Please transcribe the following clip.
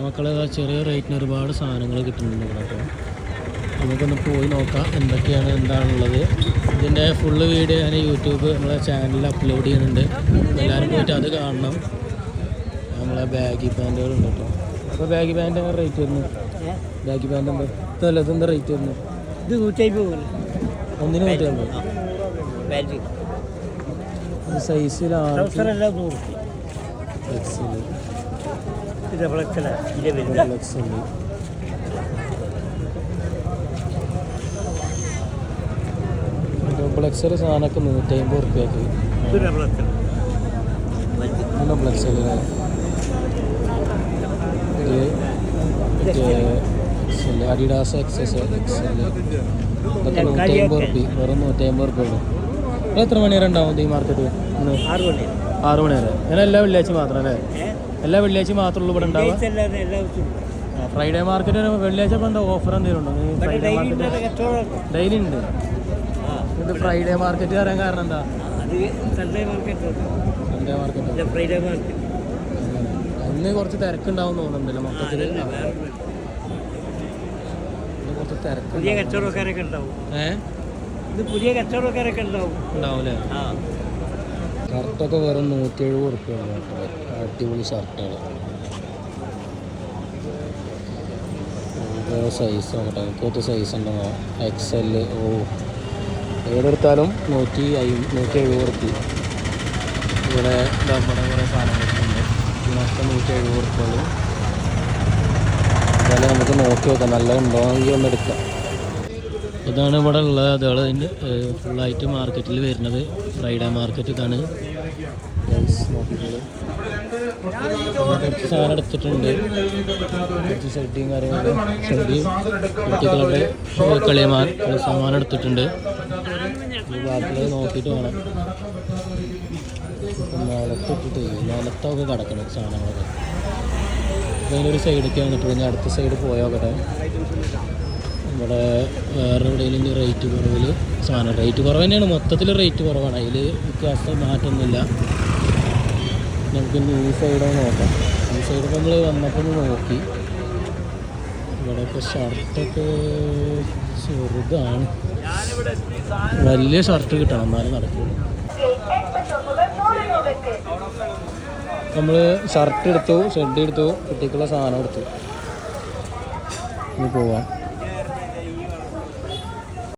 മക്കളെ ചെറിയ റേറ്റിന് ഒരുപാട് സാധനങ്ങൾ കിട്ടുന്നുണ്ട് കേട്ടോ. നമുക്കൊന്ന് പോയി നോക്കാം എന്തൊക്കെയാണ് എന്താണുള്ളത്. ഇതിൻ്റെ ഫുള്ള് വീഡിയോ ഞാൻ യൂട്യൂബ് നമ്മളെ ചാനലിൽ അപ്ലോഡ് ചെയ്യുന്നുണ്ട്. എല്ലാവരും പോയിട്ട് അത് കാണണം. നമ്മളെ ബാഗി പാൻറ്റുകളുണ്ട് കേട്ടോ. അപ്പോൾ ബാഗി പാൻറ്റ് എങ്ങനെ റേറ്റ് വരുന്നു? ബാഗി പാൻറ്റ് ഉണ്ട് ഇതല്ല, ഇതെന്താ റേറ്റ് വരുന്നു? ഇത് 150. ഒന്നിന് 150. സൈസിലാണ് ഡബിൾ എക്സൽ സാധനമൊക്കെ 150 റുപ്യക്ക്. Double XL Adidas XS XL ഇതൊക്കെ 150 റുപ്യ, വെറും 150 റുപ്യ ഉള്ളൂ. എത്ര മണി വരെ ഉണ്ടാവും ഈ മാർക്കറ്റ്? 6 മണി വരെ. അങ്ങനെ എല്ലാ വെള്ളിയാഴ്ച മാത്രം അല്ലേ? എല്ലാ വെള്ളിയാഴ്ച മാത്രമേ ഉള്ളൂ ഇവിടെ ഉണ്ടാവുക. ഫ്രൈഡേ മാർക്കറ്റ് വെള്ളിയാഴ്ച ഇപ്പോൾ എന്താ ഓഫർ എന്തെങ്കിലും ഉണ്ടോ? ഫ്രൈഡേ മാർക്കറ്റ് ഡെയിലി ഉണ്ട്. ഇത് ഫ്രൈഡേ മാർക്കറ്റ് പറയാൻ കാരണം എന്താ? സൺഡേ മാർക്കറ്റ് അന്ന് കുറച്ച് തിരക്കുണ്ടാവും തോന്നുന്നുണ്ടല്ലോ മൊത്തത്തിൽ. കുറച്ച് തിരക്ക് പുതിയ കച്ചവടക്കാരൊക്കെ ഉണ്ടാവും. പുതിയ കച്ചവടക്കാരൊക്കെ ഉണ്ടാവൂലേ? ഷർട്ടൊക്കെ വെറും 170 റുപ്യ ഉള്ളു കേട്ടോ. അടിപൊളി ഷർട്ടുകൾ. സൈസ് നോക്കട്ടെ, എനിക്കൊരു സൈസ് ഉണ്ടെന്നോ XL. ഓ, ഏതെടുത്താലും 170 റുപ്യ. ഇവിടെ നമ്മുടെ കുറേ സാധനങ്ങളൊക്കെയുണ്ട്. ഇതിനൊക്കെ 170 റുപ്യ ഉള്ളൂ. എന്തായാലും നമുക്ക് നോക്കി നോക്കാം, നല്ല ഉണ്ടോയെങ്കിൽ ഒന്ന് എടുക്കാം. ഇതാണ് ഇവിടെ ഉള്ളത്. അതുകൾ ഇതിൻ്റെ ഫുള്ളായിട്ട് മാർക്കറ്റിൽ വരുന്നത്. ഫ്രൈഡേ മാർക്കറ്റ് ഇതാണ്. കുറച്ച് സാധനം എടുത്തിട്ടുണ്ട്. കുറച്ച് ഷെഡിയും കാര്യങ്ങളും ഷെഡിയും കുട്ടികളുടെ കളി സാമാനം എടുത്തിട്ടുണ്ട്. ബാക്കിയുള്ളത് നോക്കിയിട്ട് വേണം. നിലത്തൊക്കെ കിടക്കണം സാധനങ്ങളൊക്കെ. അപ്പോൾ അതിനൊരു സൈഡൊക്കെ വന്നിട്ട് പിന്നെ അടുത്ത സൈഡ് പോയോക്കട്ടെ. ഇവിടെ വേറെ എവിടെയെങ്കിലും റേറ്റ് കുറവിൽ സാധനം, റേറ്റ് കുറവ് തന്നെയാണ്, മൊത്തത്തിൽ റേറ്റ് കുറവാണ്, അതിൽ വ്യത്യാസം മാറ്റമൊന്നുമില്ല. നമുക്കിന്ന് ഈ സൈഡ് നോക്കാം. ഈ സൈഡൊക്കെ നമ്മൾ വന്നപ്പോൾ നോക്കി. ഇവിടെയൊക്കെ ഷർട്ടൊക്കെ ചെറുതാണ്. വലിയ ഷർട്ട് കിട്ടണം എന്നാലും നടക്കുള്ളൂ. നമ്മൾ ഷർട്ട് എടുത്തു, ഷെഡ് എടുത്തു, കുട്ടിക്കുള്ള സാധനം എടുത്തു. ഇനി പോവാം.